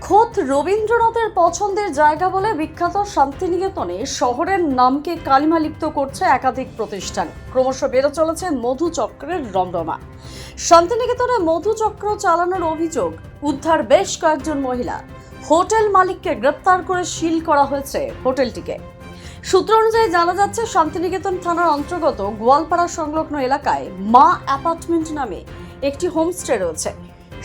খোদ রবীন্দ্রনাথের পছন্দের জায়গা বলে বিখ্যাত শান্তিনিকেতনে শহরের নামকে কালিমালিপ্ত করছে একাধিক প্রতিষ্ঠান। ক্রমশ বেড়ে চলেছে মধুচক্রের রমরমা। শান্তিনিকেতনে মধুচক্র চালানোর অভিযোগ, উদ্ধার বেশ কয়েকজন মহিলা। হোটেল মালিককে গ্রেপ্তার করে সিল করা হয়েছে হোটেলটিকে। সূত্র অনুযায়ী জানা যাচ্ছে, শান্তিনিকেতন থানার অন্তর্গত গোয়ালপাড়া সংলগ্ন এলাকায় মা অ্যাপার্টমেন্ট নামে একটি হোমস্টে রয়েছে।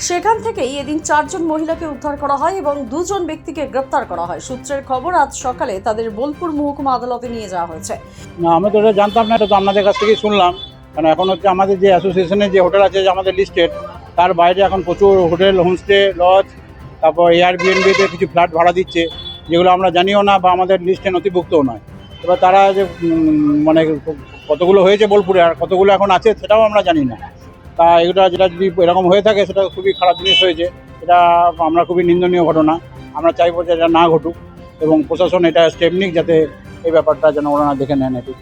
সেখান থেকেই এদিন 4 জন মহিলাকে উদ্ধার করা হয় এবং 2 জন ব্যক্তিকে গ্রেপ্তার করা হয়। সূত্রের খবর, আজ সকালে তাদের বোলপুর মহকুমা আদালতে নিয়ে যাওয়া হয়েছে। না, আমি তো এটা জানতাম না, এটা তো আপনাদের কাছ থেকেই শুনলাম। কারণ এখন হচ্ছে আমাদের যে অ্যাসোসিয়েশনের যে হোটেল আছে, যে আমাদের লিস্টেড, তার বাইরে এখন প্রচুর হোটেল, হোমস্টে, লজ, তারপর এয়ারবিএনবিতে কিছু ফ্ল্যাট ভাড়া দিচ্ছে, যেগুলো আমরা জানিও না বা আমাদের লিস্টে নথিভুক্তও নয়। এবার তারা যে মানে কতগুলো হয়েছে বোলপুরে আর কতগুলো এখন আছে সেটাও আমরা জানি না। তা এগুলো যেটা যদি এরকম হয়ে থাকে সেটা খুবই খারাপ জিনিস হয়েছে। এটা আমরা খুবই নিন্দনীয় ঘটনা। আমরা চাইবো যে এটা না ঘটুক এবং প্রশাসন এটা স্টেপ নিক, যাতে এই ব্যাপারটা যেন ওরা দেখে নেন। একটু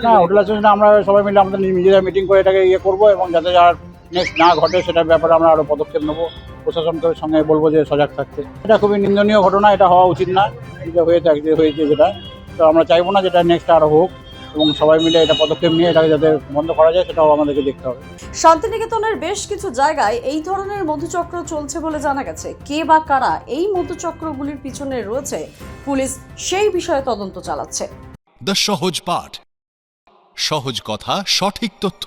না, হোটেল অ্যাসোসিয়েশনে আমরা সবাই মিলে আমাদের নিজেরা মিটিং করে এটাকে করবো এবং যাতে আর নেক্সট না ঘটে সেটার ব্যাপারে আমরা আরও পদক্ষেপ নেবো। প্রশাসনকে সঙ্গে বলবো যে সজাগ থাকতে। এটা খুবই নিন্দনীয় ঘটনা, এটা হওয়া উচিত না। যেটা হয়েছে যেটা, তো আমরা চাইবো না যেটা নেক্সট আরও হোক এবং সবাই মিলে এটা পদক্ষেপ নিয়ে এটাকে যাতে বন্ধ করা যায় সেটাও আমাদেরকে দেখতে হবে। শান্তিনিকেতনের বেশ কিছু জায়গায় এই ধরনের মধুচক্র চলছে বলে জানা গেছে। কে বা কারা এই মধুচক্রগুলির পিছনে রয়েছে, পুলিশ সেই বিষয়ে তদন্ত চালাচ্ছে। দ্য সহজ পাঠ, সহজ কথা, সঠিক তথ্য।